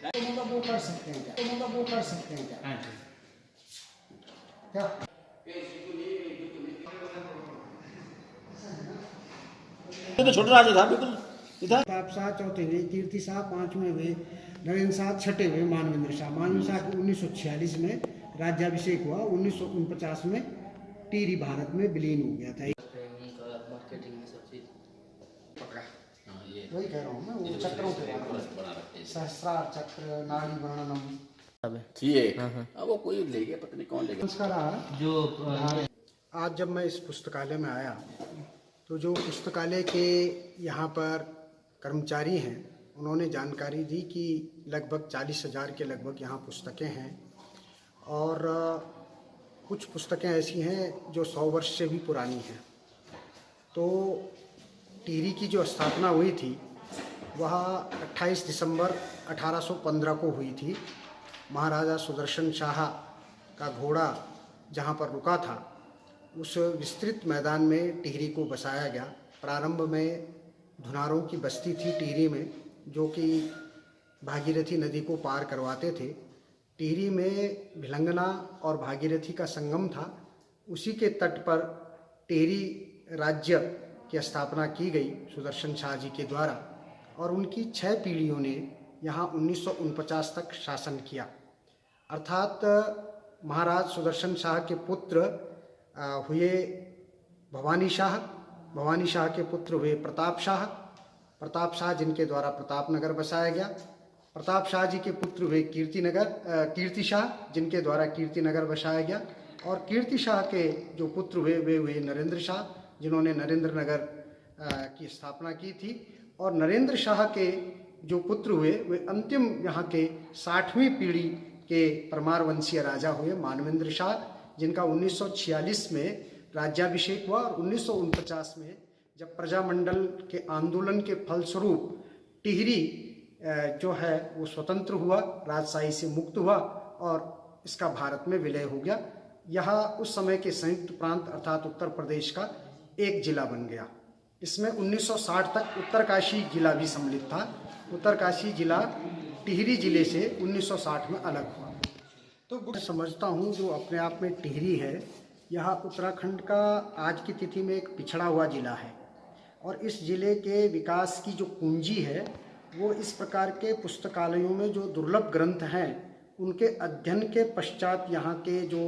वो कर सकते हैं क्या? वो कर सकते हैं क्या? क्या तो छोटा राजा था बिल्कुल इधर। प्रताप शाह चौथे हुए, कीर्ति शाह पांचवें हुए, नरेंद्र शाह छठे हुए, मानवेंद्र शाह के 1946 में राज्याभिषेक हुआ। 1949 में टिहरी भारत में विलीन हो गया था। मार्केटिंग में सब चीज पकड़ा। वही कह रहा हूँ मैं, वो चक्रों के बारे में, सहस्रार चक्र, नाड़ी वर्णनम ठीक। अब वो कोई ले गया, पता नहीं कौन ले गया। नमस्कार। जो आज जब मैं इस पुस्तकालय में आया तो जो पुस्तकालय के यहाँ पर कर्मचारी हैं उन्होंने जानकारी दी कि लगभग 40,000 के लगभग यहाँ पुस्तकें हैं और कुछ पुस्तकें ऐसी हैं जो 100 वर्ष से भी पुरानी हैं। तो टिहरी की जो स्थापना हुई थी वह 28 दिसंबर 1815 को हुई थी। महाराजा सुदर्शन शाह का घोड़ा जहाँ पर रुका था उस विस्तृत मैदान में टिहरी को बसाया गया। प्रारंभ में धुनारों की बस्ती थी टिहरी में, जो कि भागीरथी नदी को पार करवाते थे। टिहरी में भिलंगना और भागीरथी का संगम था। उसी के तट पर टिहरी राज्य की स्थापना की गई सुदर्शन शाह जी के द्वारा और उनकी 6 पीढ़ियों ने यहाँ 1949 तक शासन किया। अर्थात महाराज सुदर्शन शाह के पुत्र हुए भवानी शाह के पुत्र हुए प्रताप शाह जिनके द्वारा प्रताप नगर बसाया गया। प्रताप शाह जी के पुत्र हुए कीर्ति शाह जिनके द्वारा कीर्ति नगर बसाया गया और कीर्ति शाह के जो पुत्र हुए वे हुए नरेंद्र शाह जिन्होंने नरेंद्र नगर की स्थापना की थी और नरेंद्र शाह के जो पुत्र हुए वे अंतिम यहाँ के 60वीं पीढ़ी के परमार वंशीय राजा हुए मानवेंद्र शाह, जिनका 1946 में राज्याभिषेक हुआ और 1949 में जब प्रजामंडल के आंदोलन के फलस्वरूप टिहरी जो है वो स्वतंत्र हुआ, राजशाही से मुक्त हुआ और इसका भारत में विलय हो गया। यह उस समय के संयुक्त प्रांत अर्थात उत्तर प्रदेश का एक जिला बन गया। इसमें 1960 तक उत्तरकाशी जिला भी सम्मिलित था। उत्तरकाशी जिला टिहरी जिले से 1960 में अलग हुआ। तो मैं समझता हूँ जो अपने आप में टिहरी है यह उत्तराखंड का आज की तिथि में एक पिछड़ा हुआ जिला है और इस जिले के विकास की जो पूंजी है वो इस प्रकार के पुस्तकालयों में जो दुर्लभ ग्रंथ हैं उनके अध्ययन के पश्चात यहाँ के जो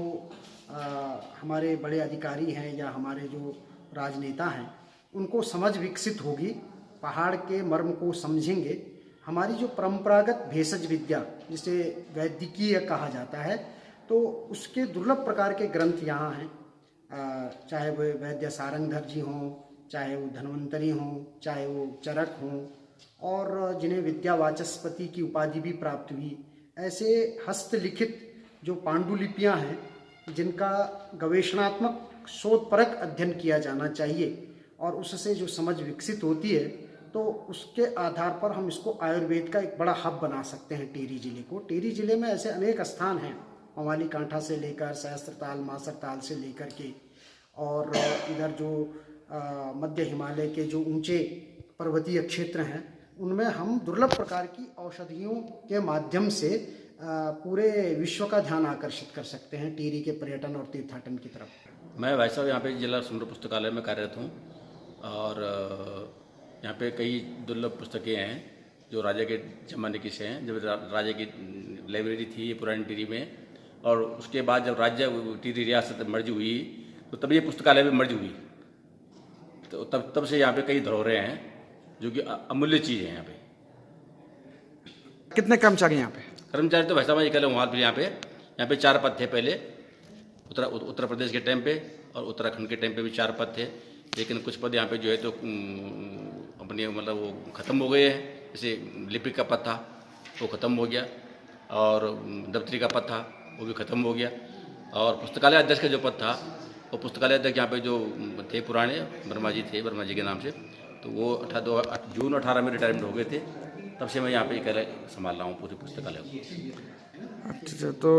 हमारे बड़े अधिकारी हैं या हमारे जो राजनेता हैं उनको समझ विकसित होगी, पहाड़ के मर्म को समझेंगे। हमारी जो परंपरागत भेषज विद्या जिसे वैदिकीय कहा जाता है तो उसके दुर्लभ प्रकार के ग्रंथ यहाँ हैं, चाहे वो वैद्य सारंगधर जी हों, चाहे वो धन्वंतरी हों, चाहे वो चरक हों और जिन्हें विद्या वाचस्पति की उपाधि भी प्राप्त हुई। ऐसे हस्तलिखित जो पांडुलिपियाँ हैं जिनका गवेषणात्मक शोधपरक अध्ययन किया जाना चाहिए और उससे जो समझ विकसित होती है तो उसके आधार पर हम इसको आयुर्वेद का एक बड़ा हब बना सकते हैं टिहरी जिले को। टिहरी जिले में ऐसे अनेक स्थान हैं, मवाली कांठा से लेकर सहस्त्रताल मासरताल से लेकर के और इधर जो मध्य हिमालय के जो ऊंचे पर्वतीय क्षेत्र हैं उनमें हम दुर्लभ प्रकार की औषधियों के माध्यम से पूरे विश्व का ध्यान आकर्षित कर सकते हैं टिहरी के पर्यटन और तीर्थाटन की तरफ। मैं भाई साहब यहाँ पे जिला सुंदर पुस्तकालय में कार्यरत हूँ और यहाँ पे कई दुर्लभ पुस्तकें हैं जो राजा के ज़माने की से हैं। जब राजा की लाइब्रेरी थी पुरानी टिहरी में और उसके बाद जब राज्य टिहरी रियासत मर्ज हुई तो तब ये पुस्तकालय भी मर्ज हुई। तो तब से यहाँ पे कई धरोहरें हैं जो कि अमूल्य चीज़ है। यहाँ पे कितने कर्मचारी यहाँ पे? कर्मचारी तो भाई साहब कल वहाँ पर यहाँ पे 4 पद थे पहले उत्तर प्रदेश के टाइम पे और उत्तराखंड के टाइम पे भी 4 पद थे, लेकिन कुछ पद यहाँ पे जो है तो अपने मतलब वो ख़त्म हो गए हैं। जैसे लिपिक का पद था वो ख़त्म हो गया और दफ्तरी का पद था वो भी ख़त्म हो गया और पुस्तकालय अध्यक्ष का जो पद था वो पुस्तकालय अध्यक्ष यहाँ पे जो थे पुराने वर्मा जी के नाम से, तो वो जून 18 में रिटायरमेंट हो गए थे। तब से मैं यहाँ पे कार्य संभाल रहा हूँ पूरे पुस्तकालय को। अच्छा, तो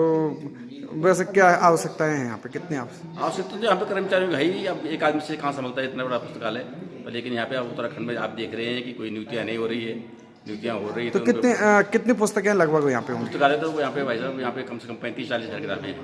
वैसे क्या आवश्यकताएं हैं यहाँ पे? कितनी आवश्यकता तो यहाँ पे कर्मचारियों का ही, अब एक आदमी से कहाँ संभलता है इतना बड़ा पुस्तकालय। लेकिन यहाँ पे अब उत्तराखंड में आप देख रहे हैं कि कोई नियुक्तियाँ नहीं हो रही है, नियुक्तियाँ हो रही तो उनको- कितनी पुस्तकें लगभग यहाँ पे होंगी? पुस्तकालय तो यहाँ पे भाई साहब यहाँ पे कम से कम 35-40 हज़ार किताबें हैं।